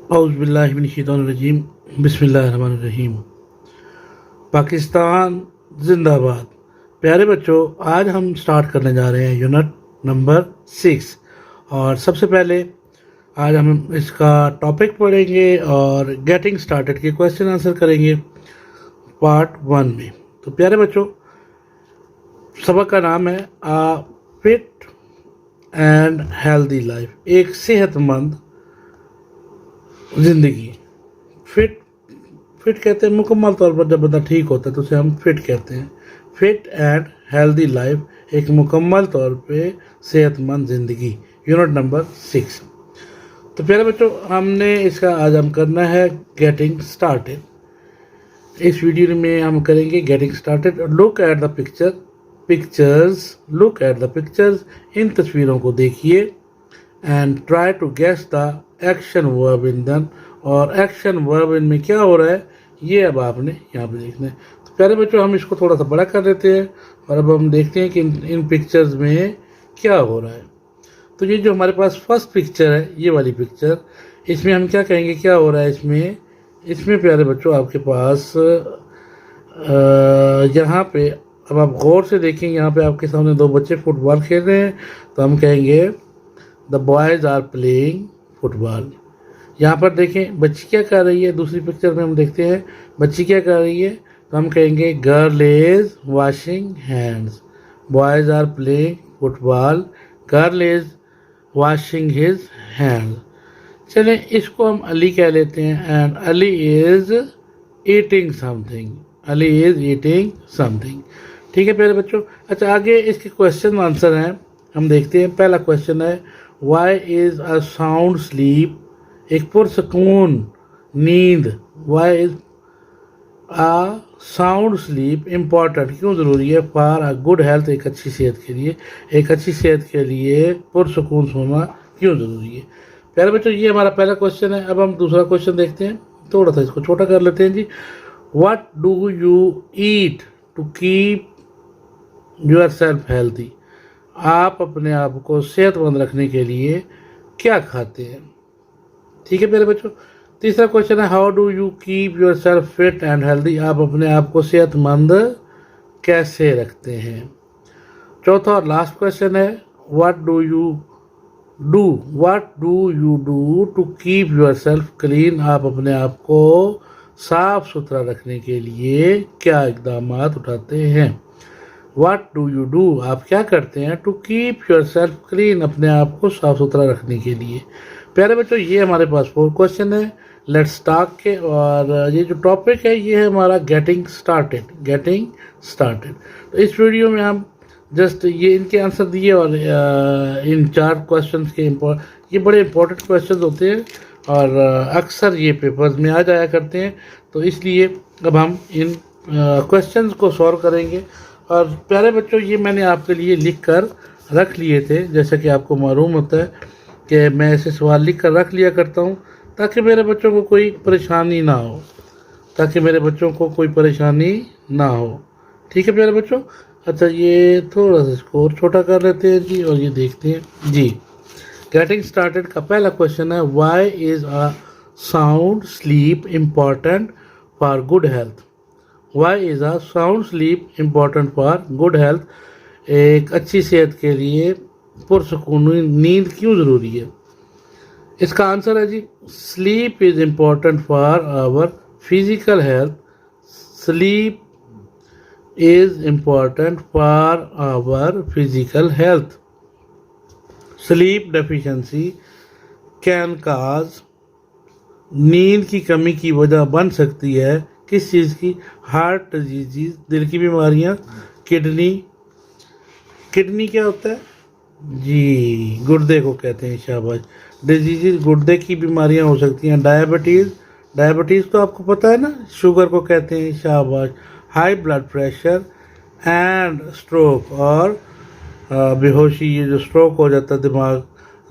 औज़ुबिल्लाहिमिनश्शैतानिर्रजीम बिस्मिल्लाहिर्रहमानिर्रहीम। पाकिस्तान जिंदाबाद। प्यारे बच्चों, आज हम स्टार्ट करने जा रहे हैं यूनिट नंबर 6। और सबसे पहले आज हम इसका टॉपिक पढ़ेंगे और गेटिंग स्टार्टेड के क्वेश्चन आंसर करेंगे पार्ट 1 में। तो प्यारे बच्चों, सबक का नाम है आ फिट एंड हेल्दी लाइफ, एक सेहतमंद ज़िंदगी। फिट फिट कहते हैं मुकम्मल तौर पर जब बंदा ठीक होता है तो उसे हम फिट कहते हैं। फिट एंड हेल्दी लाइफ, एक मुकम्मल तौर पे सेहतमंद ज़िंदगी, यूनिट नंबर 6। तो प्यारे बच्चों, हमने इसका आज हम करना है गेटिंग स्टार्टेड। इस वीडियो में हम करेंगे getting started. Look at the look at the pictures, इन तस्वीरों को देखिए। And try to guess the action verb in them, और एक्शन वर्ब इनमें क्या हो रहा है ये अब आपने यहाँ पे देखना है। तो प्यारे बच्चों, हम इसको थोड़ा सा बड़ा कर देते हैं और अब हम देखते हैं कि इन पिक्चर्स में क्या हो रहा है। तो ये जो हमारे पास फर्स्ट पिक्चर है, ये वाली पिक्चर, इसमें हम क्या कहेंगे क्या हो रहा है इसमें प्यारे बच्चों आपके पास यहाँ पे अब आप गौर से देखें, यहाँ पे आपके सामने दो बच्चे फुटबॉल खेल रहे हैं। तो हम कहेंगे the boys are playing football. यहाँ पर देखें बच्ची क्या कर रही है, दूसरी पिक्चर में हम देखते हैं बच्ची क्या कर रही है। तो हम कहेंगे girl is washing hands. Boys are playing football, girl is washing his hands. चलें, इसको हम अली कह लेते हैं। And Ali is eating something, Ali is eating something. ठीक है प्यारे बच्चों। अच्छा, आगे इसके क्वेश्चन आंसर हैं, हम देखते हैं। पहला क्वेश्चन है why is a sound sleep, एक पुरसकून नींद, why is a sound sleep important, क्यों ज़रूरी है, फॉर अ गुड हेल्थ, एक अच्छी सेहत के लिए, एक अच्छी सेहत के लिए पुरसकून सोना क्यों ज़रूरी है। प्यारे बच्चों, ये हमारा पहला क्वेश्चन है। अब हम दूसरा क्वेश्चन देखते हैं, थोड़ा सा इसको छोटा कर लेते हैं जी। What do you eat to keep your self healthy, आप अपने आप को सेहतमंद रखने के लिए क्या खाते हैं। ठीक है प्यारे बच्चों। तीसरा क्वेश्चन है how do you keep your self fit and healthy, आप अपने आप को सेहतमंद कैसे रखते हैं। चौथा और लास्ट क्वेश्चन है what do you do to keep your self clean, आप अपने आप को साफ सुथरा रखने के लिए क्या इकदाम उठाते हैं। व्हाट डू यू डू, आप क्या करते हैं, to keep your self clean, अपने आप को साफ सुथरा रखने के लिए। प्यारे बच्चों, ये हमारे पास 4 क्वेश्चन है लेट्स स्टार्ट के। और ये जो टॉपिक है ये है हमारा गेटिंग स्टार्टेड। तो इस वीडियो में हम जस्ट ये इनके आंसर दिए और इन 4 क्वेश्चंस के ये बड़े इंपॉर्टेंट क्वेश्चंस होते हैं और अक्सर ये पेपर्स में आ जाया करते हैं। तो इसलिए अब हम इन क्वेश्चंस को सॉल्व करेंगे। और प्यारे बच्चों, ये मैंने आपके लिए लिख कर रख लिए थे, जैसा कि आपको मालूम होता है कि मैं ऐसे सवाल लिख कर रख लिया करता हूँ ताकि मेरे बच्चों को कोई परेशानी ना हो, ठीक है प्यारे बच्चों। अच्छा, ये थोड़ा सा स्कोर छोटा कर लेते हैं जी और ये देखते हैं जी। गेटिंग स्टार्टेड का पहला क्वेश्चन है why is a sound sleep important for good health. Why is a sound sleep important for good health, एक अच्छी सेहत के लिए पुरसकून नींद क्यों ज़रूरी है। इसका आंसर है जी sleep is important for our physical health, sleep is important for our physical health. Sleep deficiency can cause, नींद की कमी की वजह बन सकती है किस चीज़ की, हार्ट डिजीज, दिल की बीमारियाँ, किडनी क्या होता है जी, गुर्दे को कहते हैं, शाबाश। डिजीज गुर्दे की बीमारियाँ हो सकती हैं। डायबिटीज़ तो आपको पता है ना, शुगर को कहते हैं, शाबाश। High blood pressure and stroke, और बेहोशी, ये जो स्ट्रोक हो जाता है,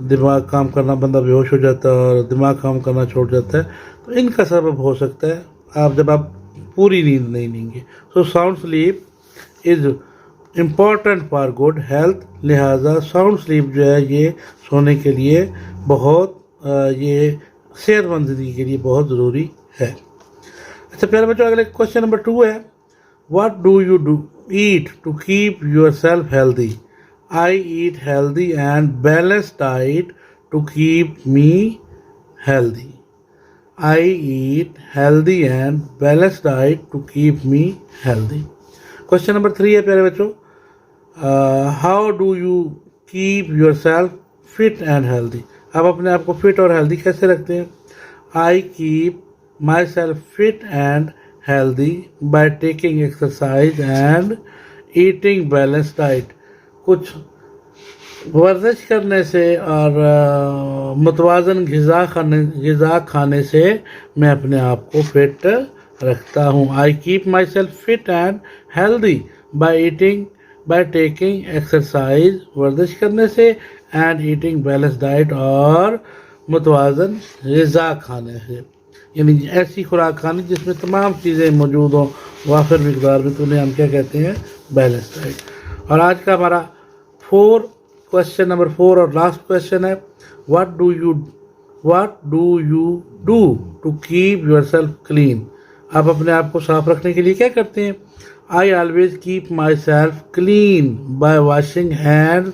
दिमाग काम करना, बंदा बेहोश हो जाता है और दिमाग काम करना छोड़ जाता है, तो इनका सबब हो सकता है जब आप पूरी नींद नहीं लेंगे। So sound sleep is important for good health, लिहाजा साउंड स्लीप जो है ये सोने के लिए बहुत ये सेहतमंद ज़िंदगी के लिए बहुत ज़रूरी है। अच्छा प्यारे बच्चों, अगले क्वेश्चन नंबर 2 है, what do you do eat to keep your self healthy? I eat healthy and balance diet to keep me healthy. I eat healthy and balance diet to keep me healthy. Question number 3 है प्यारे बच्चों, how do you keep your self fit and healthy? आप अपने आप को fit और healthy कैसे रखते हैं? I keep my self fit and healthy by taking exercise and eating balance diet. कुछ वर्जिश करने से और मुतवाज़न ग़िज़ा खाने से मैं अपने आप को फिट रखता हूँ। I keep my self fit and healthy by taking exercise, वर्जिश करने से, एंड ईटिंग बैलेंस डाइट, और मुतवाज़न ग़िज़ा खाने से, यानी ऐसी खुराक खानी जिसमें तमाम चीज़ें मौजूद हों वाफिर मिकदार में, तो उन्हें हम क्या कहते हैं? Balance diet. और आज का हमारा क्वेश्चन नंबर 4 और लास्ट क्वेश्चन है, what do you do to keep your self clean? आप अपने आप को साफ रखने के लिए क्या करते हैं? I always keep my self clean bye washing hand,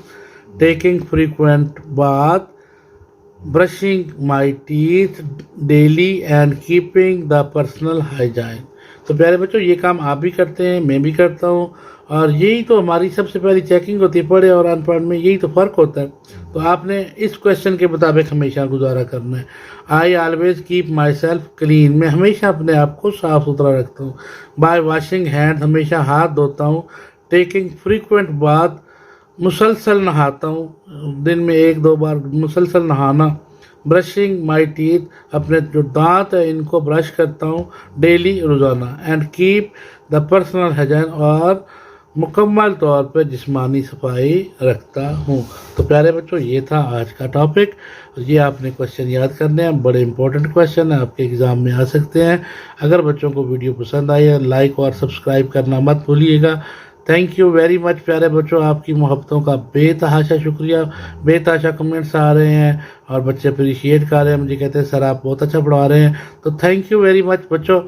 taking frequent bath, brushing my teeth daily and keeping the personal hygiene. तो प्यारे बच्चों, ये काम आप भी करते हैं, मैं भी करता हूँ, और यही तो हमारी सबसे पहली चेकिंग होती है पढ़े और अनपढ़ में, यही तो फ़र्क होता है। तो आपने इस क्वेश्चन के मुताबिक हमेशा गुजारा करना है। I always keep my self clean, मैं हमेशा अपने आप को साफ़ सुथरा रखता हूँ। बाय वॉशिंग हैंड, हमेशा हाथ धोता हूँ। टेकिंग फ्रीक्वेंट बाथ, मुसलसल नहाता हूँ, दिन में 1-2 बार मुसलसल नहाना। ब्रशिंग माई टीथ, अपने जो दांत है इनको ब्रश करता हूँ डेली, रोज़ाना। And keep the personal hygiene, और मुकम्मल तौर पर जिस्मानी सफाई रखता हूँ। तो प्यारे बच्चों, ये था आज का टॉपिक। ये आपने क्वेश्चन याद करने हैं, बड़े इंपॉर्टेंट क्वेश्चन है, आपके एग्ज़ाम में आ सकते हैं। अगर बच्चों को वीडियो पसंद आई है, लाइक और सब्सक्राइब करना मत भूलिएगा। थैंक यू वेरी मच प्यारे बच्चों, आपकी मोहब्बतों का बेतहाशा शुक्रिया। बेतहाशा कमेंट्स आ रहे हैं और बच्चे अप्रिशिएट कर रहे हैं, मुझे कहते हैं सर आप बहुत अच्छा पढ़ा रहे हैं। तो थैंक यू वेरी मच बच्चों,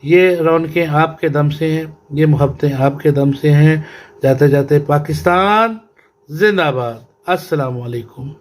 ये रौनकें आपके दम से हैं, ये मोहब्बतें आपके दम से हैं। जाते जाते पाकिस्तान जिंदाबाद। अस्सलाम वालेकुम।